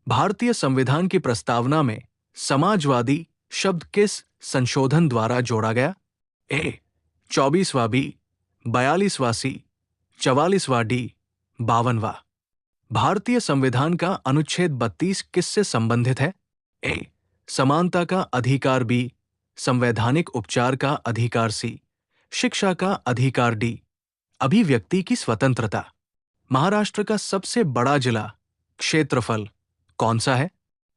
भारतीय संविधान की प्रस्तावना में समाजवादी शब्द किस संशोधन द्वारा जोड़ा गया? ए 24वां बी, 42वां सी, 44वां डी, 52वां। भारतीय संविधान का अनुच्छेद 32 किससे संबंधित है? ए समानता का अधिकार बी, संवैधानिक उपचार का अधिकार सी, शिक्षा का अधिकार डी, अभिव्यक्ति की स्वतंत्रता। महाराष्ट्र का सबसे बड़ा जिला क्षेत्रफल कौन सा है?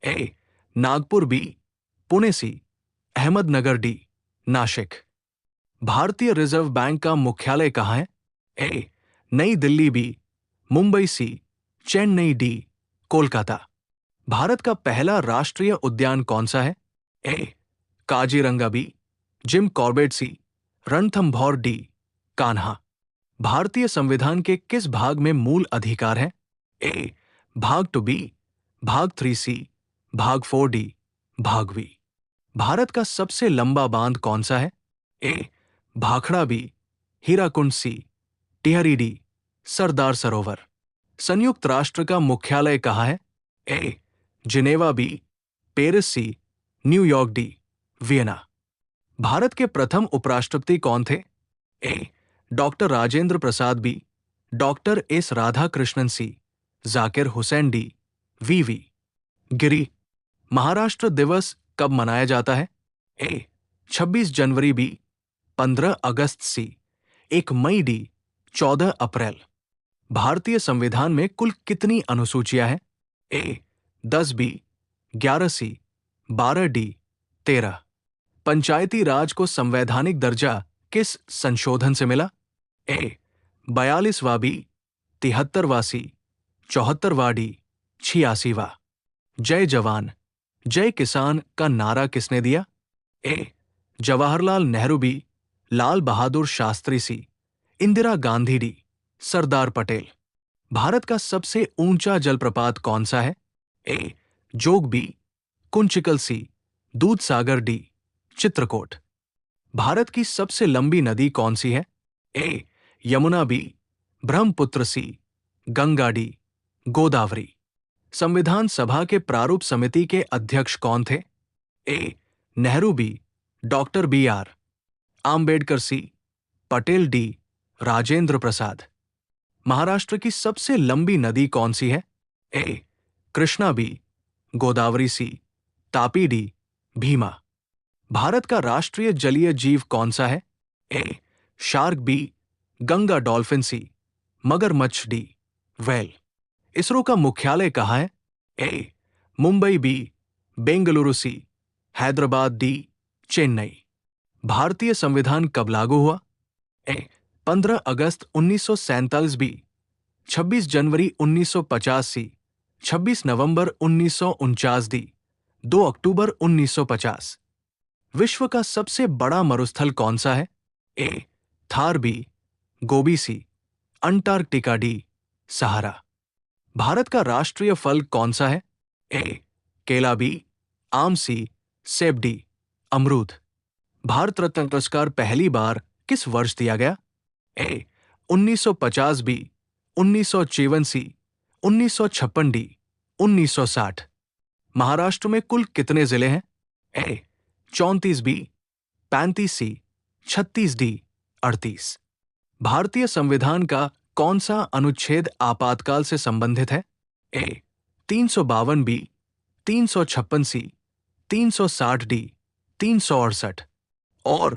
ए नागपुर बी, पुणे सी, अहमदनगर डी, नासिक। भारतीय रिजर्व बैंक का मुख्यालय कहाँ है? ए नई दिल्ली बी, मुंबई सी, चेन्नई डी, कोलकाता। भारत का पहला राष्ट्रीय उद्यान कौन सा है? ए काजीरंगा बी, जिम कॉर्बेट सी, रणथंभौर डी, कान्हा। भारतीय संविधान के किस भाग में मूल अधिकार है? ए भाग 2 बी, भाग 3 सी, भाग 4 डी, भाग वी। भारत का सबसे लंबा बांध कौन सा है? A Bhakra B, Hirakud C, Tehri D, Sardar Sarovar. संयुक्त राष्ट्र का मुख्यालय कहाँ है? A Geneva B, Paris C, New York D, Vienna. Bharat के प्रथम उपराष्ट्रपति कौन थे? A doctor Rajendra Prasad B, doctor S Radhakrishnan C, Zakir Hussain D, V. Giri. Maharashtra दिवस कब मनाया जाता है? ए 26 जनवरी बी, 15 अगस्त सी, 1 मई डी, 14 अप्रैल। भारतीय संविधान में कुल कितनी अनुसूचियां हैं? ए 10 बी, 11 सी, 12 डी, 13। पंचायती राज को संवैधानिक दर्जा किस संशोधन से मिला? ए 42वां बी, 73वां सी, 74वां डी, 86वां। जय जवान जय किसान का नारा किसने दिया? ए जवाहरलाल नेहरू बी, लाल बहादुर शास्त्री सी, इंदिरा गांधी डी, सरदार पटेल। भारत का सबसे ऊंचा जलप्रपात कौन सा है? ए जोग बी, कुंचिकल सी, दूधसागर डी, चित्रकूट। भारत की सबसे लंबी नदी कौन सी है? ए यमुना बी, ब्रह्मपुत्र सी, गंगा डी, गोदावरी। संविधान सभा के प्रारूप समिति के अध्यक्ष कौन थे? A Nehru B, doctor B R. Ambedkar C, Patel D, Rajendra Prasad. Maharashtra की सबसे लंबी नदी कौन सी है? A Krishna B, Godavari C, Tapi D, Bhima. Bharat का राष्ट्रीय जलीय जीव कौन सा है? A shark B, Ganga dolphin C, मगरमच्छ डी, व्हेल। इसरो का मुख्यालय कहाँ है? A Mumbai B, Bengaluru C, Hyderabad D, Chennai. भारतीय संविधान कब लागू हुआ? ए 15 अगस्त 1947 बी, 26 जनवरी 1950 सी, 26 नवंबर 1949 डी, 2 अक्टूबर 1950। विश्व का सबसे बड़ा मरुस्थल कौन सा है? ए थार बी, गोबी सी, अंटार्कटिका डी, सहारा। भारत का राष्ट्रीय फल कौन सा है? ए केला बी, आम सी, सेब डी, अमरूद। भारत रत्न पुरस्कार पहली बार किस वर्ष दिया गया? ए 1950 बी, 1954 सी, 1956 डी, 1960। महाराष्ट्र में कुल कितने जिले हैं? ए 34 बी, 35 सी, 36 डी, 38। भारतीय संविधान का कौन सा अनुच्छेद आपातकाल से संबंधित है? ए 352 बी, 356 सी, 360 डी, 368 और